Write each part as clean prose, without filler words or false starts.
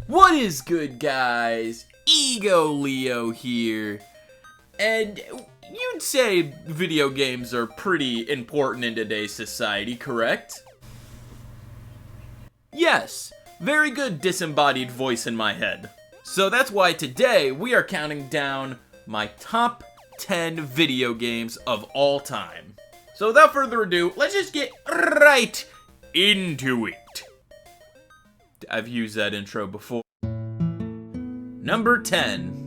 What is good, guys? Egoleo here. And you'd say video games are pretty important in today's society, correct? Yes, very good disembodied voice in my head. So that's why today we are counting down my top 10 video games of all time. So without further ado, let's just get right into it. I've used that intro before. Number 10.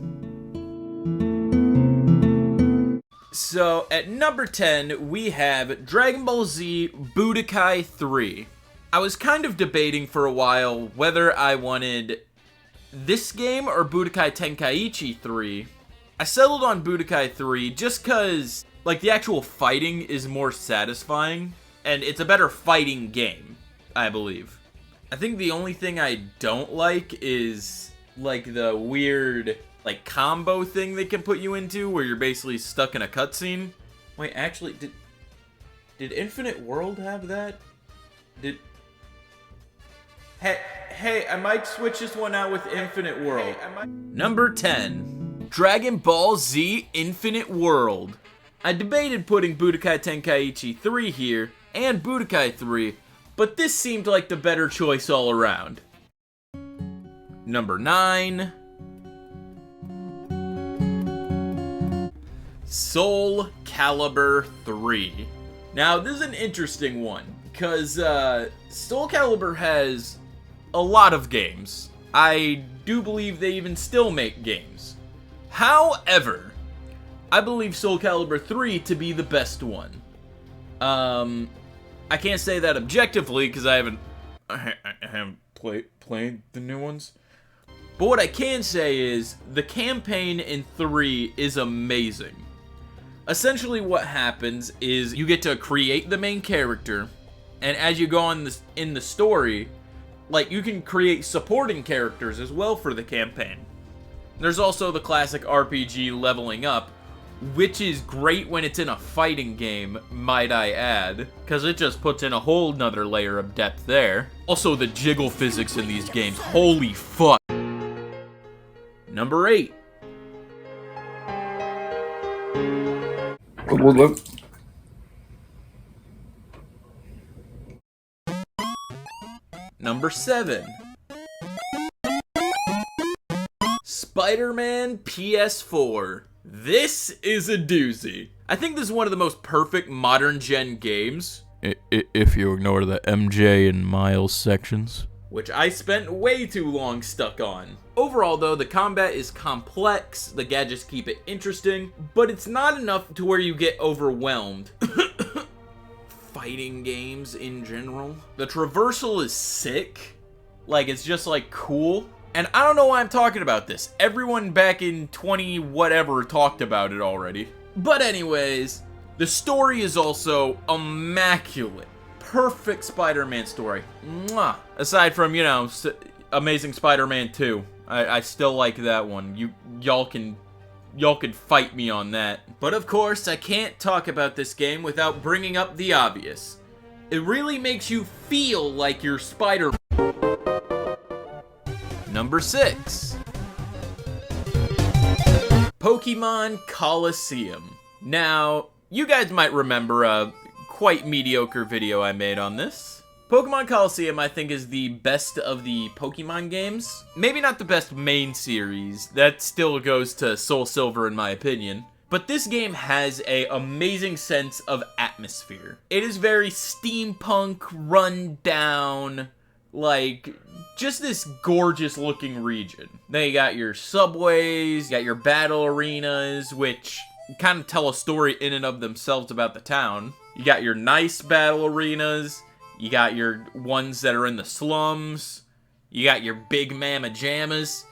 So at number 10, we have Dragon Ball Z Budokai 3. I was kind of debating for a while whether I wanted this game or Budokai Tenkaichi 3. I settled on Budokai 3 just cause, like, the actual fighting is more satisfying, and it's a better fighting game, I believe. I think the only thing I don't like is, like, the weird, like, combo thing they can put you into where you're basically stuck in a cutscene. Wait, actually, did Infinite World have that? Hey, I might switch this one out with Infinite World. Number 10. Dragon Ball Z Infinite World. I debated putting Budokai Tenkaichi 3 here, and Budokai 3, but this seemed like the better choice all around. Number 9. Soul Calibur 3. Now, this is an interesting one, because Soul Calibur has a lot of games. I do believe they even still make games. However, I believe Soul Calibur 3 to be the best one. I can't say that objectively because I haven't played the new ones. But what I can say is the campaign in 3 is amazing. Essentially what happens is you get to create the main character, and as you go on in the story, like, you can create supporting characters as well for the campaign. There's also the classic RPG leveling up, which is great when it's in a fighting game, might I add, because it just puts in a whole nother layer of depth there. Also, the jiggle physics in these games, holy fuck. Number 8. Look. Number 7. SpiderMan PS4. This is a doozy. I think this is one of the most perfect modern gen games. If you ignore the MJ and Miles sections, which I spent way too long stuck on. Overall though, the combat is complex, the gadgets keep it interesting, but it's not enough to where you get overwhelmed. Fighting games in general. The traversal is sick. Like, it's just, like, cool. And I don't know why I'm talking about this. Everyone back in 20 whatever talked about it already. But anyways, the story is also immaculate. Perfect Spider-Man story. Mwah. Aside from, you know, Amazing Spider-Man 2. I still like that one. Y'all can fight me on that. But of course, I can't talk about this game without bringing up the obvious. It really makes you feel like you're Spider-Man. Number 6. Pokemon Colosseum. Now, you guys might remember a quite mediocre video I made on this. Pokemon Colosseum, I think, is the best of the Pokemon games. Maybe not the best main series. That still goes to Soul Silver in my opinion. But this game has an amazing sense of atmosphere. It is very steampunk, run down, like, just this gorgeous looking region. Then you got your subways, you got your battle arenas, which kind of tell a story in and of themselves about the town. You got your nice battle arenas. You got your ones that are in the slums. You got your big mama jammas.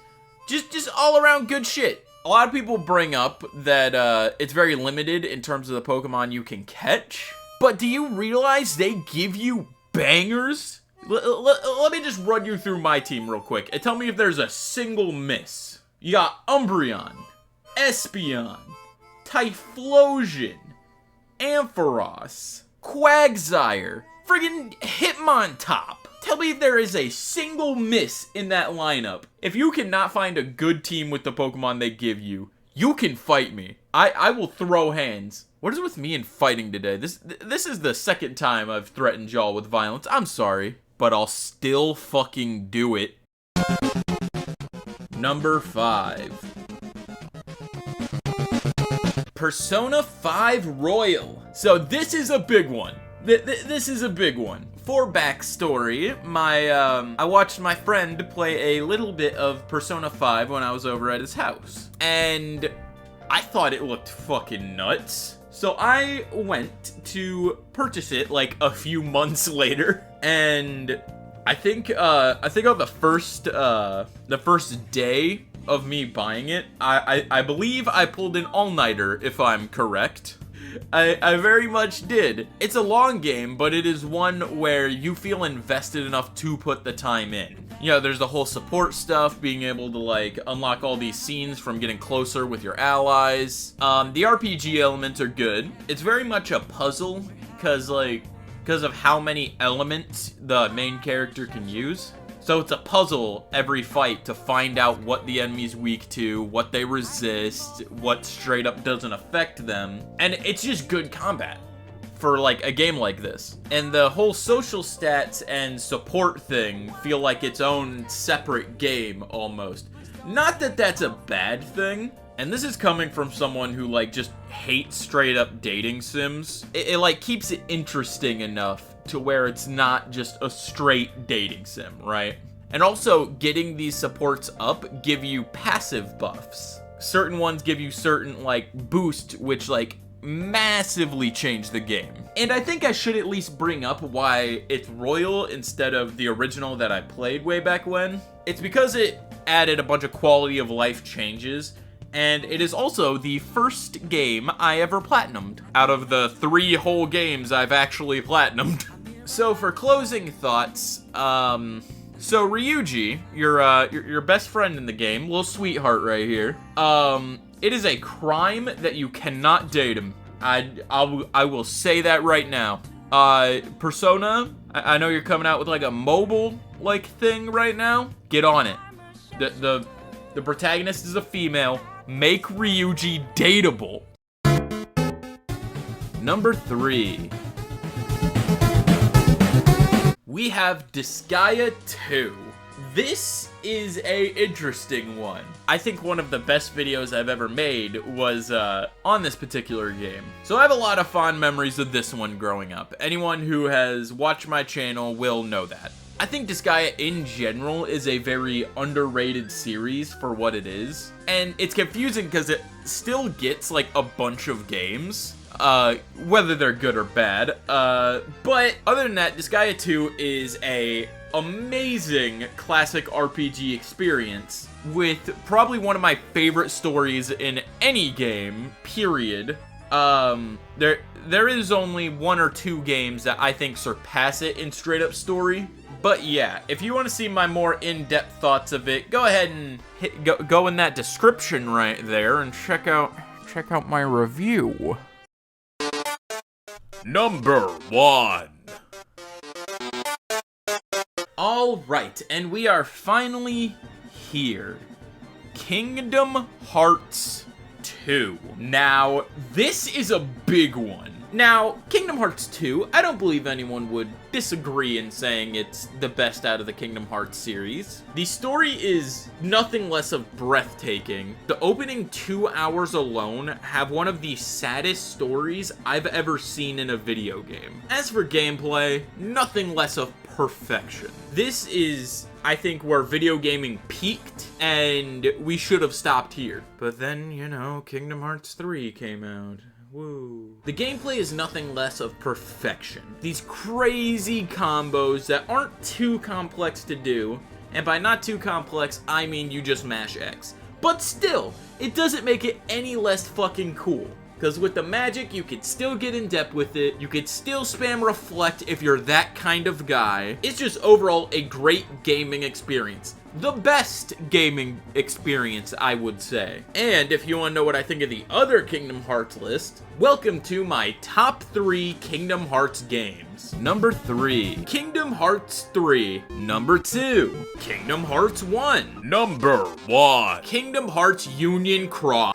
Just all around good shit. A lot of people bring up that it's very limited in terms of the Pokemon you can catch. But do you realize they give you bangers? Let me just run you through my team real quick and tell me if there's a single miss. You got Umbreon, Espeon, Typhlosion, Ampharos, Quagsire, friggin' Hitmontop. Tell me if there is a single miss in that lineup. If you cannot find a good team with the Pokemon they give you, you can fight me. I will throw hands. What is with me and fighting today? This is the second time I've threatened y'all with violence. I'm sorry, but I'll still fucking do it. Number 5. Persona 5 Royal. So this is a big one. This is a big one. For backstory, I watched my friend play a little bit of Persona 5 when I was over at his house. And I thought it looked fucking nuts. So I went to purchase it like a few months later. And I think on the first day of me buying it, I believe I pulled an all-nighter, if I'm correct. I very much did. It's a long game, but it is one where you feel invested enough to put the time in. You know, there's the whole support stuff, being able to, like, unlock all these scenes from getting closer with your allies. The RPG elements are good. It's very much a puzzle, because of how many elements the main character can use. So it's a puzzle every fight to find out what the enemy's weak to, what they resist, what straight up doesn't affect them. And it's just good combat for like a game like this. And the whole social stats and support thing feel like its own separate game almost. Not that that's a bad thing. And this is coming from someone who like just hates straight up dating sims. It like keeps it interesting enough to where it's not just a straight dating sim, right? And also, getting these supports up give you passive buffs. Certain ones give you certain, like, boost, which, like, massively change the game. And I think I should at least bring up why it's Royal instead of the original that I played way back when. It's because it added a bunch of quality of life changes, and it is also the first game I ever platinumed out of the 3 whole games I've actually platinumed. So for closing thoughts, so Ryuji, your best friend in the game, little sweetheart right here. It is a crime that you cannot date him. I will say that right now. Persona, I know you're coming out with like a mobile like thing right now. Get on it. The protagonist is a female. Make Ryuji dateable. Number 3. We have Disgaea II. This is a interesting one. I think one of the best videos I've ever made was on this particular game. So I have a lot of fond memories of this one growing up. Anyone who has watched my channel will know that. I think Disgaea in general is a very underrated series for what it is. And it's confusing because it still gets like a bunch of games. Whether they're good or bad. But other than that, Disgaea 2 is a amazing classic RPG experience with probably one of my favorite stories in any game, period. There is only 1 or 2 games that I think surpass it in straight up story. But yeah, if you want to see my more in-depth thoughts of it, go ahead and go in that description right there and check out my review. Number 1. Alright, and we are finally here. Kingdom Hearts 2. Now, this is a big one. Now, Kingdom Hearts 2, I don't believe anyone would disagree in saying it's the best out of the Kingdom Hearts series. The story is nothing less of breathtaking. The opening 2 hours alone have one of the saddest stories I've ever seen in a video game. As for gameplay, nothing less of perfection. This is, I think, where video gaming peaked, and we should have stopped here. But then, you know, Kingdom Hearts 3 came out. Woo. The gameplay is nothing less of perfection. These crazy combos that aren't too complex to do, and by not too complex, I mean you just mash X. But still, it doesn't make it any less fucking cool. Because with the magic, you could still get in depth with it, you could still spam reflect if you're that kind of guy. It's just overall a great gaming experience. the best gaming experience, I would say. And if you want to know what I think of the other Kingdom Hearts list, welcome to my top 3 Kingdom Hearts games. Number 3, Kingdom Hearts 3. Number 2, Kingdom Hearts 1. Number 1, Kingdom Hearts Union Cross.